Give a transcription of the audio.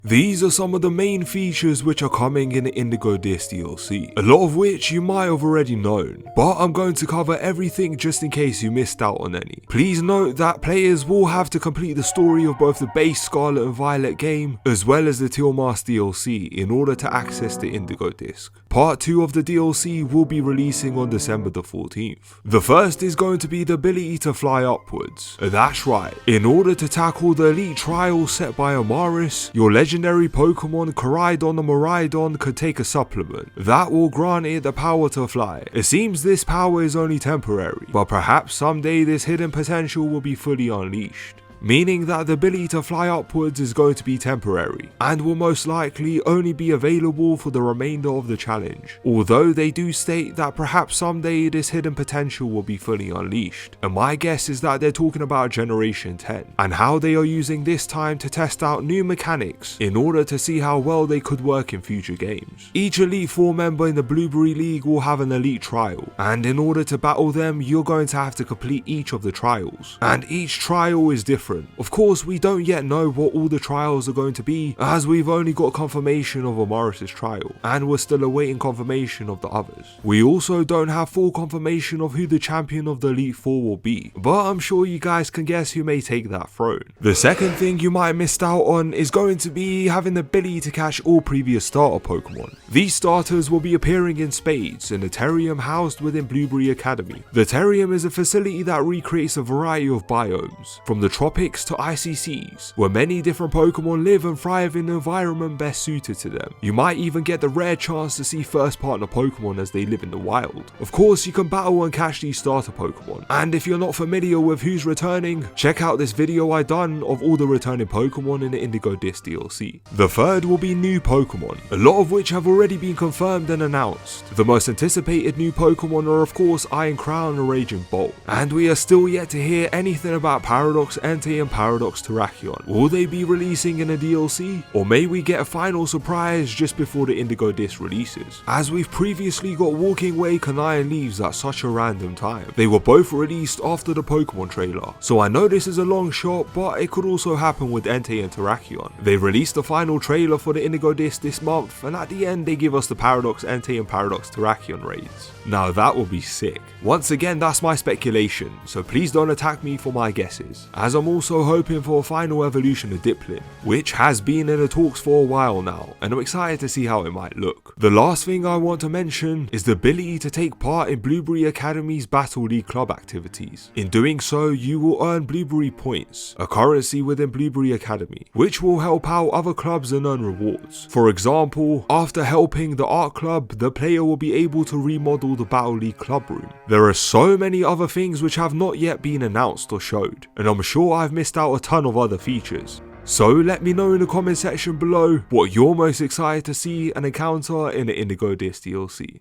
These are some of the main features which are coming in the Indigo Disk DLC, a lot of which you might have already known, but I'm going to cover everything just in case you missed out on any. Please note that players will have to complete the story of both the base Scarlet and Violet game, as well as the Teal Mask DLC in order to access the Indigo Disk. Part 2 of the DLC will be releasing on December the 14th. The first is going to be the ability to fly upwards. That's right, in order to tackle the elite trial set by Amaris, your legendary Pokemon Koraidon or Miraidon could take a supplement that will grant it the power to fly. It seems this power is only temporary, but perhaps someday this hidden potential will be fully unleashed, meaning that the ability to fly upwards is going to be temporary and will most likely only be available for the remainder of the challenge, although they do state that perhaps someday this hidden potential will be fully unleashed, and my guess is that they're talking about Generation 10 and how they are using this time to test out new mechanics in order to see how well they could work in future games. Each Elite Four member in the Blueberry League will have an elite trial, and in order to battle them you're going to have to complete each of the trials, and each trial is different. Of course, we don't yet know what all the trials are going to be, as we've only got confirmation of Amaris' trial, and we're still awaiting confirmation of the others. We also don't have full confirmation of who the champion of the Elite Four will be, but I'm sure you guys can guess who may take that throne. The second thing you might have missed out on is going to be having the ability to catch all previous starter Pokemon. These starters will be appearing in spades in a Terrarium housed within Blueberry Academy. The Terrarium is a facility that recreates a variety of biomes, from the tropics to icy seas, where many different Pokemon live and thrive in an environment best suited to them. You might even get the rare chance to see first partner Pokemon as they live in the wild. Of course, you can battle and catch these starter Pokemon, and if you're not familiar with who's returning, check out this video I done of all the returning Pokemon in the Indigo Disk DLC. The third will be new Pokemon, a lot of which have already been confirmed and announced. The most anticipated new Pokemon are of course Iron Crown and Raging Bolt, and we are still yet to hear anything about Paradox Entei and Paradox Terrakion. Will they be releasing in a DLC? Or may we get a final surprise just before the Indigo Disk releases, as we've previously got Walking Wake and Iron Leaves at such a random time. They were both released after the Pokemon trailer, so I know this is a long shot, but it could also happen with Entei and Terrakion. They released the final trailer for the Indigo Disk this month, and at the end they give us the Paradox Entei and Paradox Terrakion raids. Now that will be sick. Once again, that's my speculation, so please don't attack me for my guesses, as I'm also hoping for a final evolution of Diplin, which has been in the talks for a while now, and I'm excited to see how it might look. The last thing I want to mention is the ability to take part in Blueberry Academy's Battle League club activities. In doing so, you will earn Blueberry points, a currency within Blueberry Academy, which will help out other clubs and earn rewards. For example, after helping the art club, the player will be able to remodel the Battle League club room. There are so many other things which have not yet been announced or showed, and I'm sure I've missed out a ton of other features. So let me know in the comment section below what you're most excited to see and encounter in the Indigo Disk DLC.